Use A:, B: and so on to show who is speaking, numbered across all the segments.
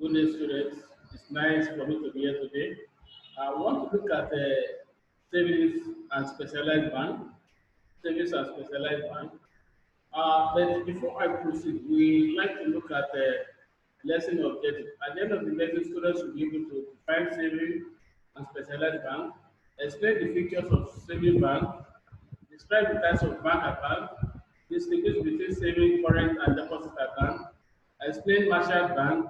A: Good day, students. It's nice for me to be here today. I want to look at savings and specialized bank. Savings and specialized bank. But before I proceed, we like to look at the lesson objective. At the end of the lesson, students will be able to define saving and specialized bank, explain the features of saving bank, describe the types of bank account, distinguish between saving, current, and deposit account, explain Marshall Bank,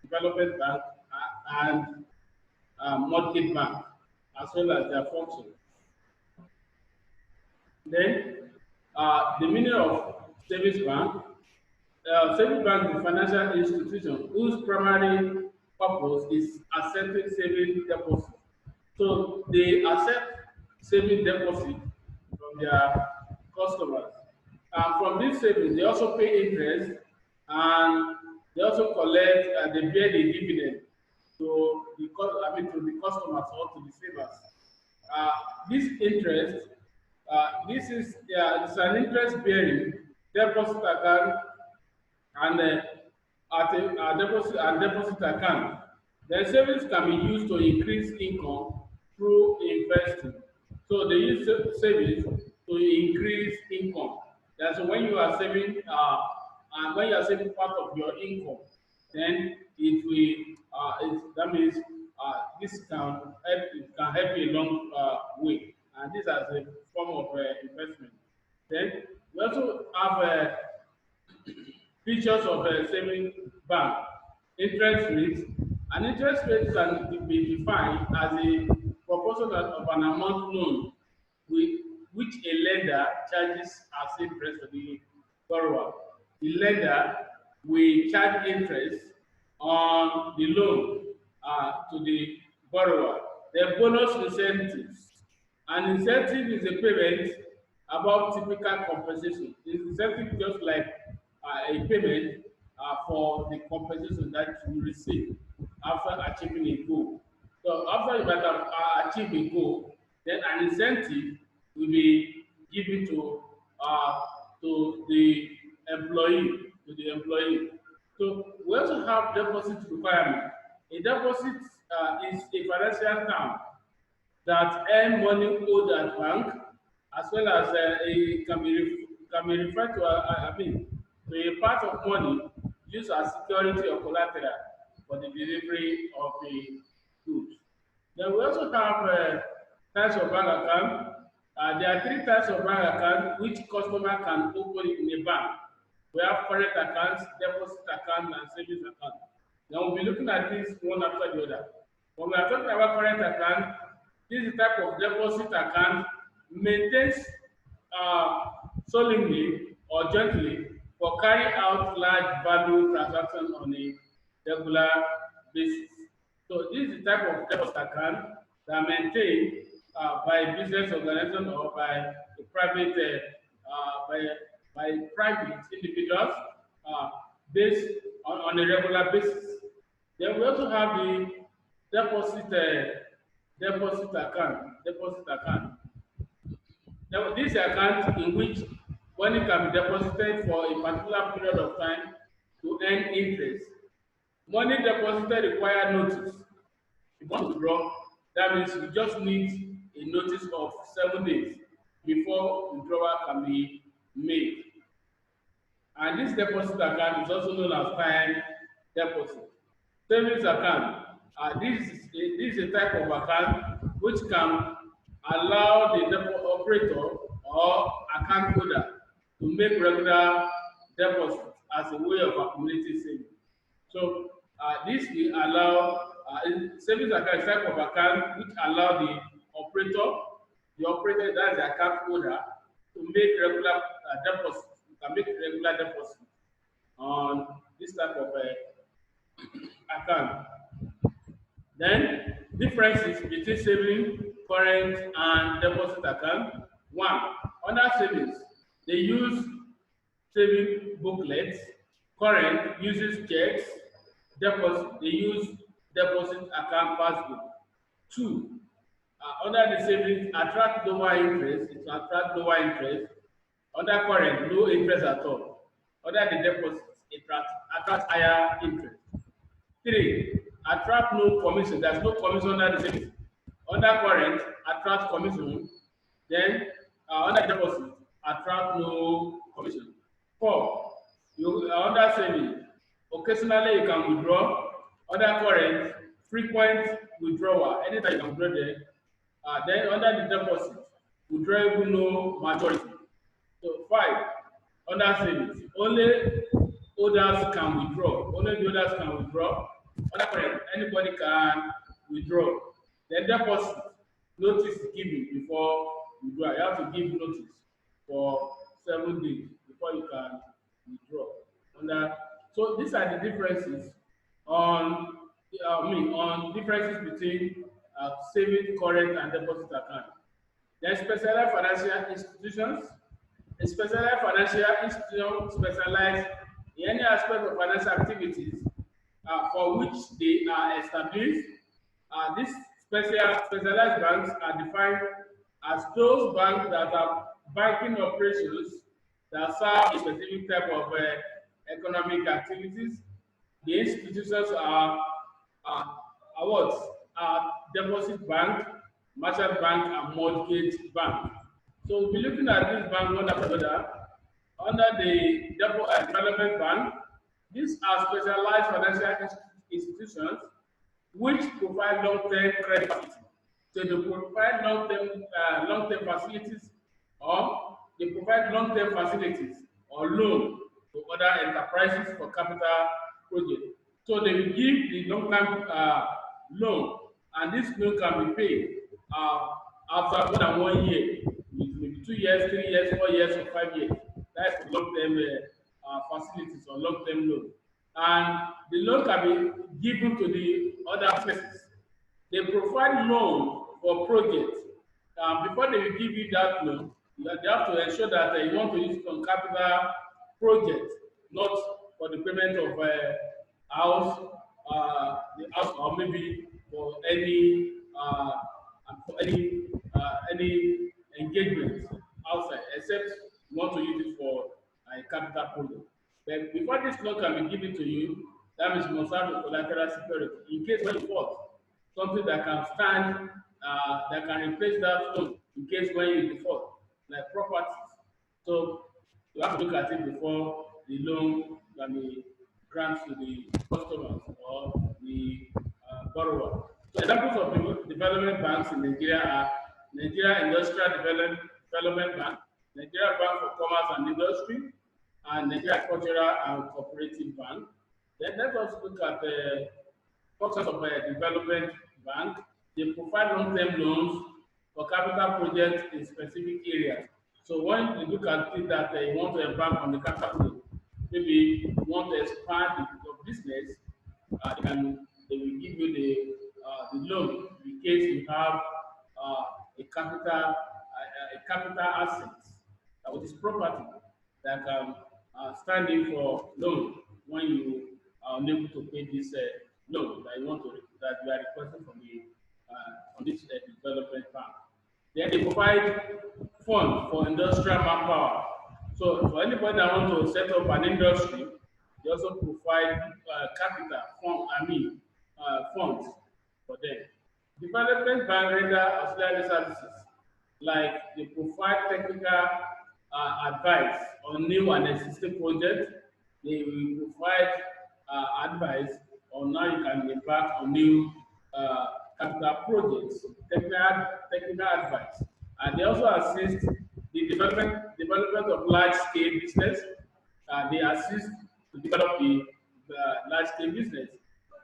A: Development Bank, and Mortgage Bank, as well as their function. Then, the meaning of savings bank. Savings bank is a financial institution whose primary purpose is accepting saving deposit. So they accept saving deposit from their customers. And from this savings, they also pay interest and they also collect they bear the dividend to to the customers or to the savers. Uh, this interest, this is it's an interest bearing deposit account and at a deposit account. The savings can be used to increase income through investing. So they use savings to increase income. That's when you are saving, and when you are saving part of your income, then it will. That means this can help you a long way, and this as a form of investment. Then we also have features of a saving bank. Interest rate. An interest rate can be defined as a proportion of an amount loan with which a lender charges as interest to the borrower. The lender will charge interest on the loan to the borrower. The bonus incentives. An incentive is a payment above typical compensation. The incentive just like a payment for the compensation that you receive after achieving a goal. So after you might have achieved a goal, then an incentive will be given uh, to the employee. So we also have deposit requirement. A deposit is a financial term that earn money owed at bank, as well as it can be referred to to a part of money used as security or collateral for the delivery of the goods. Then we also have types of bank account. There are three types of bank account which customer can open in a bank. We have current accounts, deposit account, and savings account. Now we'll be looking at this one after the other. When we are talking about current account, this is the type of deposit account maintains solemnly or jointly for carrying out large value transactions on a regular basis. So this is the type of deposit account that maintained by a business organization or by a private by private individuals based on a regular basis. Then we also have the deposit deposit account. Now, this account in which money can be deposited for a particular period of time to earn interest. Money deposited require notice. If you want to withdraw, that means you just need a notice of 7 days before withdrawal can be made. And this deposit account is also known as time deposit. Savings account. This is a type of account which can allow the operator or account holder to make regular deposits as a way of accumulating savings. So this will allow savings account is type of account which allow the operator that's the account holder to make regular deposits. You can make regular deposits on this type of account. Then differences between saving, current, and deposit account. One, under savings, they use saving booklets. Current uses checks. Deposit, they use deposit account passbook. Two, under the savings, attract lower interest. It will attract lower interest. Under current, no interest at all. Under the deposit, it attracts higher interest. Three, attract no commission. There's no commission under the savings. Under current, attract commission. Then under deposit, attract no commission. Four, you under saving, occasionally you can withdraw. Under current, frequent withdrawal. Anytime you can withdraw there. Then under the deposit, withdrawable no majority. So five, under savings, only holders can withdraw. Only the holders can withdraw. Under current, anybody can withdraw. Then deposit, notice is given before withdraw. You have to give notice for 7 days before you can withdraw. Under so these are the differences on on differences between saving, current, and deposit account. Then specialized financial institutions. A specialized financial institution specialize in any aspect of financial activities for which they are established. These specialized banks are defined as those banks that are banking operations that serve a specific type of economic activities. The institutions are what? Deposit bank, merchant bank, and mortgage bank. So we'll be looking at this bank one after another. Under the development bank, these are specialized financial institutions which provide long-term credit facilities. So they provide long-term facilities, or they provide long-term facilities or loan to other enterprises for capital projects. So they will give the long-term loan, and this loan can be paid after more than 1 year, maybe 2 years, 3 years, 4 years, or 5 years. That's for long-term facilities or long-term loan. And the loan can be given to the other places. They provide loan for projects. Before they will give you that loan, they have to ensure that you want to use it on capital project, not for the payment of house, the house, or maybe for any engagement outside, except you want to use it for a capital project. But before this loan can be given to you, that means you must have a collateral security in case when you default, something that can stand, that can replace that loan in case when you default, like properties. So you have to look at it before the loan can be granted to the customers or the borrower. So examples of development banks in Nigeria are Nigeria Industrial Development Bank, Nigeria Bank for Commerce and Industry, and Nigeria Cultural and Cooperative Bank. Then let us look at the functions of a development bank. They provide long-term loans for capital projects in specific areas. So when you look at it that you want to embark on the capital project, maybe you want to expand your business, they will give you the loan in case you have a capital asset, which is property that can stand in for loan when you are unable to pay this loan that you want to that you are requesting from the on this development bank. Then they provide fund for industrial manpower. So for anybody that want to set up an industry, they also provide capital funds for them. Development bank render auxiliary services like they provide technical advice on new and existing projects. They will provide advice on how you can embark on new capital projects, technical advice. And they also assist the development of large scale business. They assist to develop the large scale business.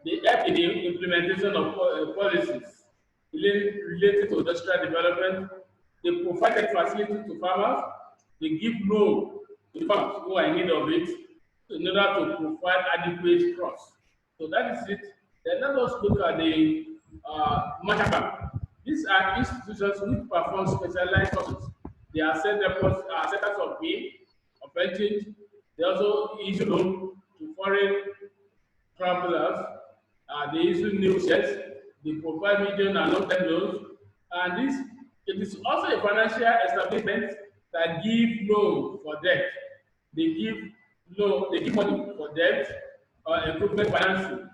A: They help in the implementation of policies related to industrial development. They provide facilities to farmers. They give loan to the farmers who are in need of it in order to provide adequate crops. So that is it. Then let us look at the merchant bank. These are institutions which perform specialized functions. They are centers of pay, of exchange. They also issue loan to foreign travelers. They issue new shares. They provide medium and long-term loans. And it is also a financial establishment that give loan for debt. They give money for debt or improvement financing.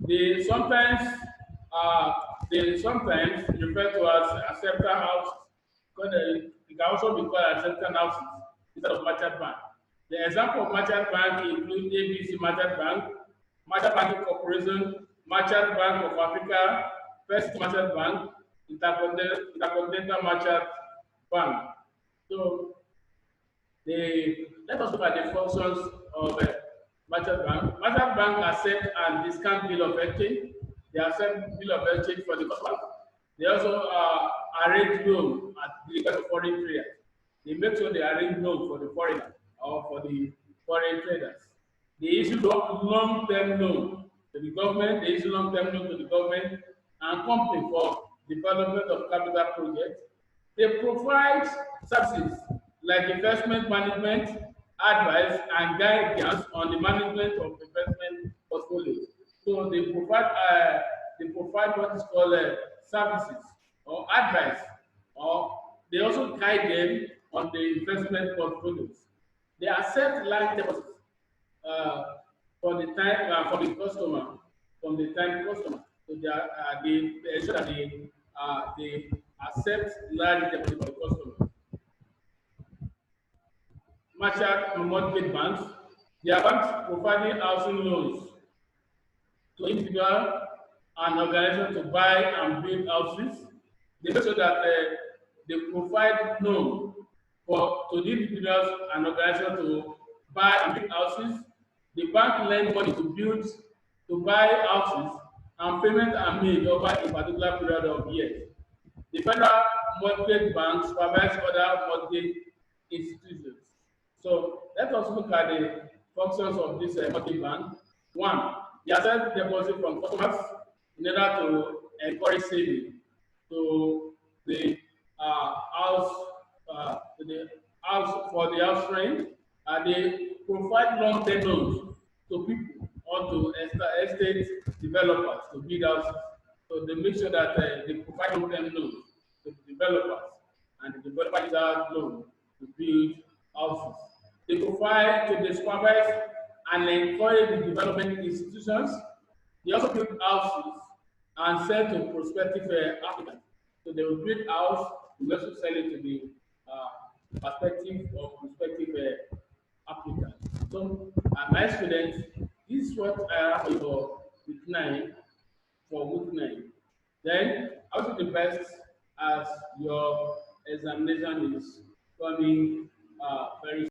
A: They sometimes uh, they sometimes refer to as acceptor houses because it can also be called acceptor houses instead of merchant bank. The example of merchant bank include ABC Merchant Bank, Merchant Banking Corporation, Merchant Bank of Africa, First Merchant Bank, Intercontinental Merchant Bank. So let us look at the functions of merchant bank. Merchant bank accept and discount bill of exchange. They accept bill of exchange for the customer. They also arrange loan at the request of foreign traders. They make sure they arrange loan for the foreigner or for the foreign traders. They issue long-term loan to the government. They issue long-term loan to the government and company for development of capital projects. They provide services like investment management, advice, and guidance on the management of investment portfolios. So they provide what is called services or advice, or they also guide them on the investment portfolios. They accept large deposits uh, for the time for the customer from the time customer. So they ensure that they accept large deposit for the customer. Merchant mortgage banks, they are banks providing housing loans to individual and organization to buy and build houses. They make sure that they provide loan to the individuals and organization to buy and build houses. The bank lend money to buy houses, and payment are made over a particular period of years. The federal mortgage bank supervise other mortgage institutions. So let us look at the functions of this mortgage bank. One, they accept deposit from customers in order to encourage saving to the house for the house rent. They provide long-term loans to people or to estate developers to build houses. So they make sure that they provide long-term loans to the developers, and the developer is out loan to build houses. They provide to the supervise and encourage the development institutions. They also build houses and sell to prospective applicants. So they will build house, we also sell it to the perspective or prospective applicants. So, my students, this is what I have for week 9 for week 9. Then I'll do the best as your examination is coming very